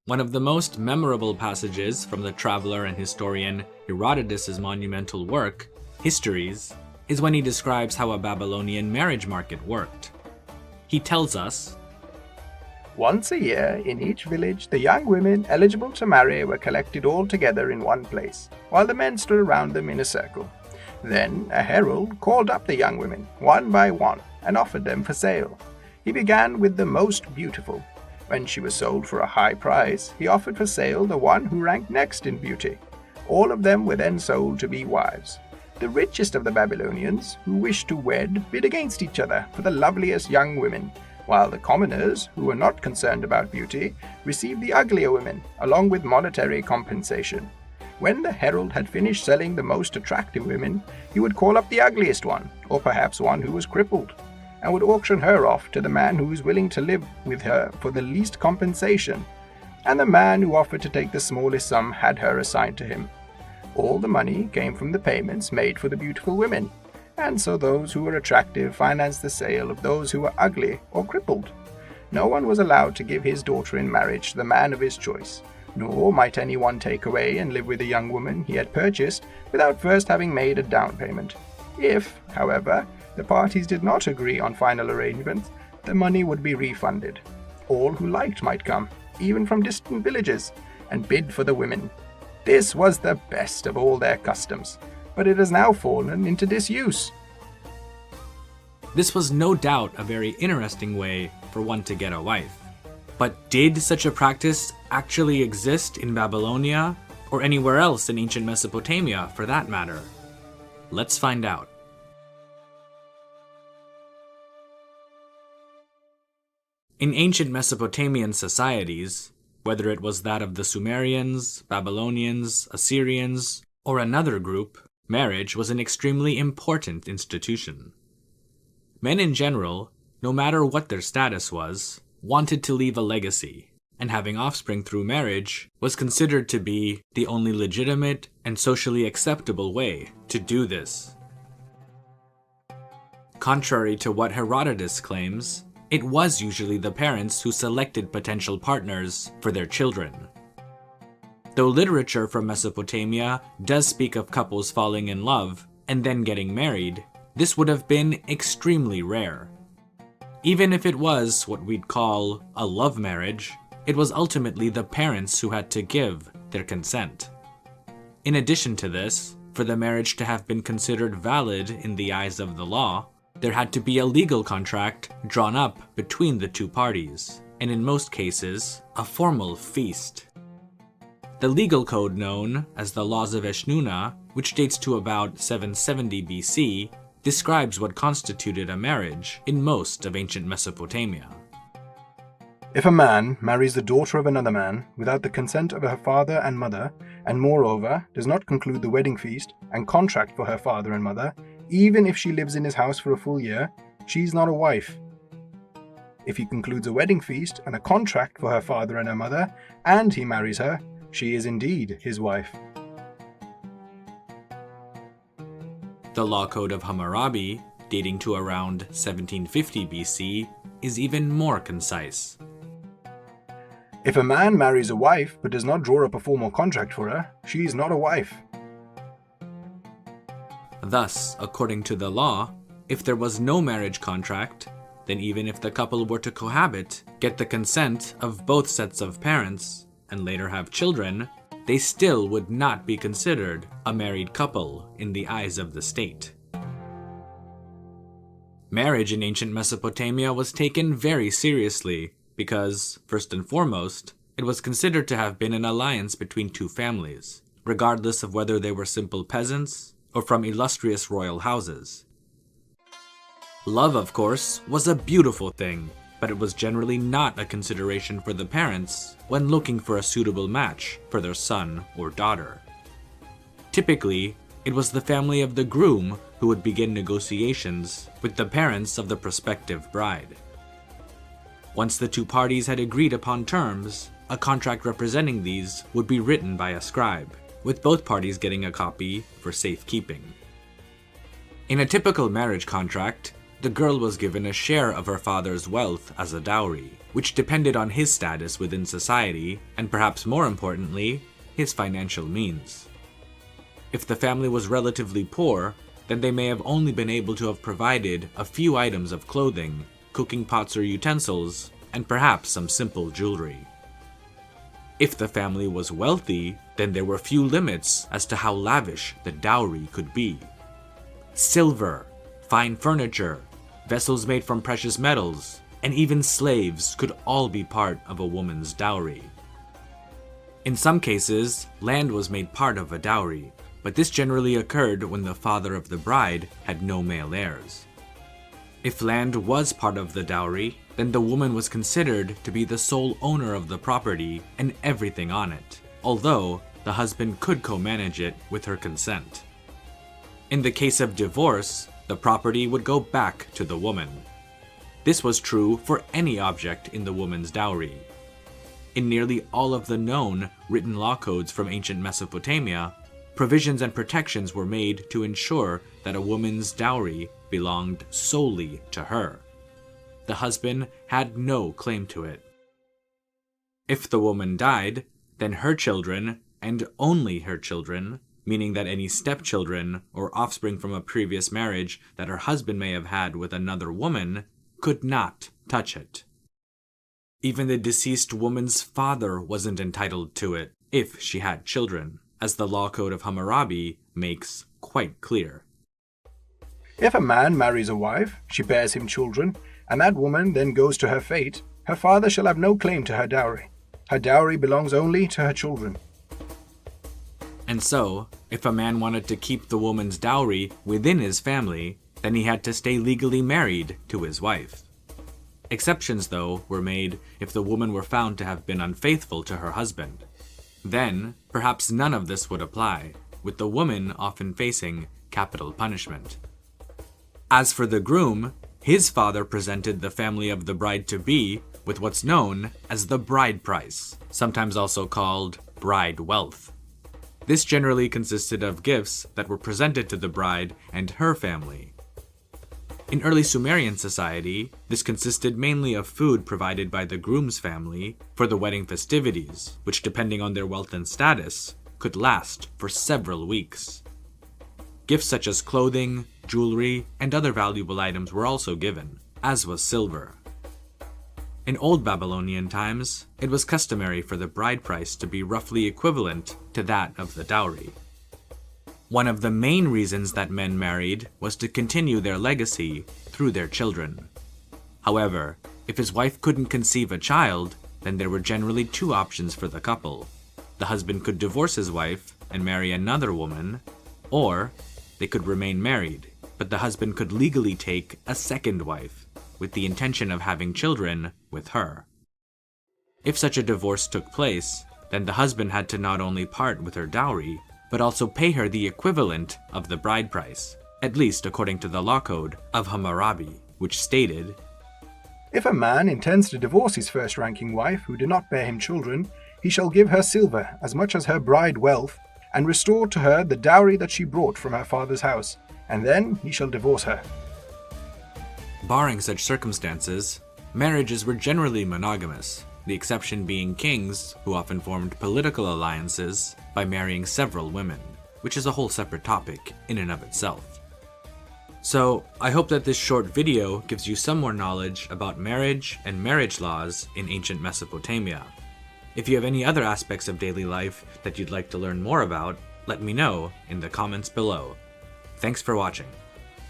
One of the most memorable passages from the traveler and historian Herodotus' monumental work, Histories, is when he describes how a Babylonian marriage market worked. He tells us, "Once a year, in each village, the young women eligible to marry were collected all together in one place, while the men stood around them in a circle. Then a herald called up the young women, one by one, and offered them for sale. He began with the most beautiful. When she was sold for a high price, he offered for sale the one who ranked next in beauty. All of them were then sold to be wives. The richest of the Babylonians, who wished to wed, bid against each other for the loveliest young women, while the commoners, who were not concerned about beauty, received the uglier women, along with monetary compensation. When the herald had finished selling the most attractive women, he would call up the ugliest one, or perhaps one who was crippled, and would auction her off to the man who was willing to live with her for the least compensation, and the man who offered to take the smallest sum had her assigned to him. All the money came from the payments made for the beautiful women, and so those who were attractive financed the sale of those who were ugly or crippled. No one was allowed to give his daughter in marriage to the man of his choice, nor might anyone take away and live with a young woman he had purchased without first having made a down payment. If, however, the parties did not agree on final arrangements, the money would be refunded. All who liked might come, even from distant villages, and bid for the women. This was the best of all their customs, but it has now fallen into disuse." This was no doubt a very interesting way for one to get a wife. But did such a practice actually exist in Babylonia, or anywhere else in ancient Mesopotamia for that matter? Let's find out. In ancient Mesopotamian societies, whether it was that of the Sumerians, Babylonians, Assyrians, or another group, marriage was an extremely important institution. Men in general, no matter what their status was, wanted to leave a legacy, and having offspring through marriage was considered to be the only legitimate and socially acceptable way to do this. Contrary to what Herodotus claims, it was usually the parents who selected potential partners for their children. Though literature from Mesopotamia does speak of couples falling in love and then getting married, this would have been extremely rare. Even if it was what we'd call a love marriage, it was ultimately the parents who had to give their consent. In addition to this, for the marriage to have been considered valid in the eyes of the law, there had to be a legal contract drawn up between the two parties, and in most cases, a formal feast. The legal code known as the Laws of Eshnunna, which dates to about 770 BC, describes what constituted a marriage in most of ancient Mesopotamia. "If a man marries the daughter of another man without the consent of her father and mother, and moreover does not conclude the wedding feast and contract for her father and mother, even if she lives in his house for a full year, she is not a wife. If he concludes a wedding feast and a contract for her father and her mother, and he marries her, she is indeed his wife." The Law Code of Hammurabi, dating to around 1750 BC, is even more concise. "If a man marries a wife but does not draw up a formal contract for her, she is not a wife." Thus, according to the law, if there was no marriage contract, then even if the couple were to cohabit, get the consent of both sets of parents, and later have children, they still would not be considered a married couple in the eyes of the state. Marriage in ancient Mesopotamia was taken very seriously because, first and foremost, it was considered to have been an alliance between two families, regardless of whether they were simple peasants or from illustrious royal houses. Love, of course, was a beautiful thing, but it was generally not a consideration for the parents when looking for a suitable match for their son or daughter. Typically, it was the family of the groom who would begin negotiations with the parents of the prospective bride. Once the two parties had agreed upon terms, a contract representing these would be written by a scribe, with both parties getting a copy for safekeeping. In a typical marriage contract, the girl was given a share of her father's wealth as a dowry, which depended on his status within society, and perhaps more importantly, his financial means. If the family was relatively poor, then they may have only been able to have provided a few items of clothing, cooking pots or utensils, and perhaps some simple jewelry. If the family was wealthy, then there were few limits as to how lavish the dowry could be. Silver, fine furniture, vessels made from precious metals, and even slaves could all be part of a woman's dowry. In some cases, land was made part of a dowry, but this generally occurred when the father of the bride had no male heirs. If land was part of the dowry, then the woman was considered to be the sole owner of the property and everything on it, although the husband could co-manage it with her consent. In the case of divorce, the property would go back to the woman. This was true for any object in the woman's dowry. In nearly all of the known written law codes from ancient Mesopotamia, provisions and protections were made to ensure that a woman's dowry belonged solely to her. The husband had no claim to it. If the woman died, then her children, and only her children, meaning that any stepchildren or offspring from a previous marriage that her husband may have had with another woman, could not touch it. Even the deceased woman's father wasn't entitled to it if she had children, as the law code of Hammurabi makes quite clear. If a man marries a wife, she bears him children, and that woman then goes to her fate, her father shall have no claim to her dowry. Her dowry belongs only to her children. And so, if a man wanted to keep the woman's dowry within his family, then he had to stay legally married to his wife. Exceptions, though, were made if the woman were found to have been unfaithful to her husband. Then, perhaps none of this would apply, with the woman often facing capital punishment. As for the groom, his father presented the family of the bride-to-be with what's known as the bride price, sometimes also called bride wealth. This generally consisted of gifts that were presented to the bride and her family. In early Sumerian society, this consisted mainly of food provided by the groom's family for the wedding festivities, which, depending on their wealth and status, could last for several weeks. Gifts such as clothing, jewelry, and other valuable items were also given, as was silver. In old Babylonian times, it was customary for the bride price to be roughly equivalent to that of the dowry. One of the main reasons that men married was to continue their legacy through their children. However, if his wife couldn't conceive a child, then there were generally two options for the couple. The husband could divorce his wife and marry another woman, or they could remain married, but the husband could legally take a second wife, with the intention of having children with her. If such a divorce took place, then the husband had to not only part with her dowry, but also pay her the equivalent of the bride price, at least according to the law code of Hammurabi, which stated, If a man intends to divorce his first-ranking wife who did not bear him children, he shall give her silver as much as her bride wealth, and restore to her the dowry that she brought from her father's house, and then he shall divorce her. Barring such circumstances, marriages were generally monogamous, the exception being kings, who often formed political alliances by marrying several women, which is a whole separate topic in and of itself. So, I hope that this short video gives you some more knowledge about marriage and marriage laws in ancient Mesopotamia. If you have any other aspects of daily life that you'd like to learn more about, let me know in the comments below. Thanks for watching.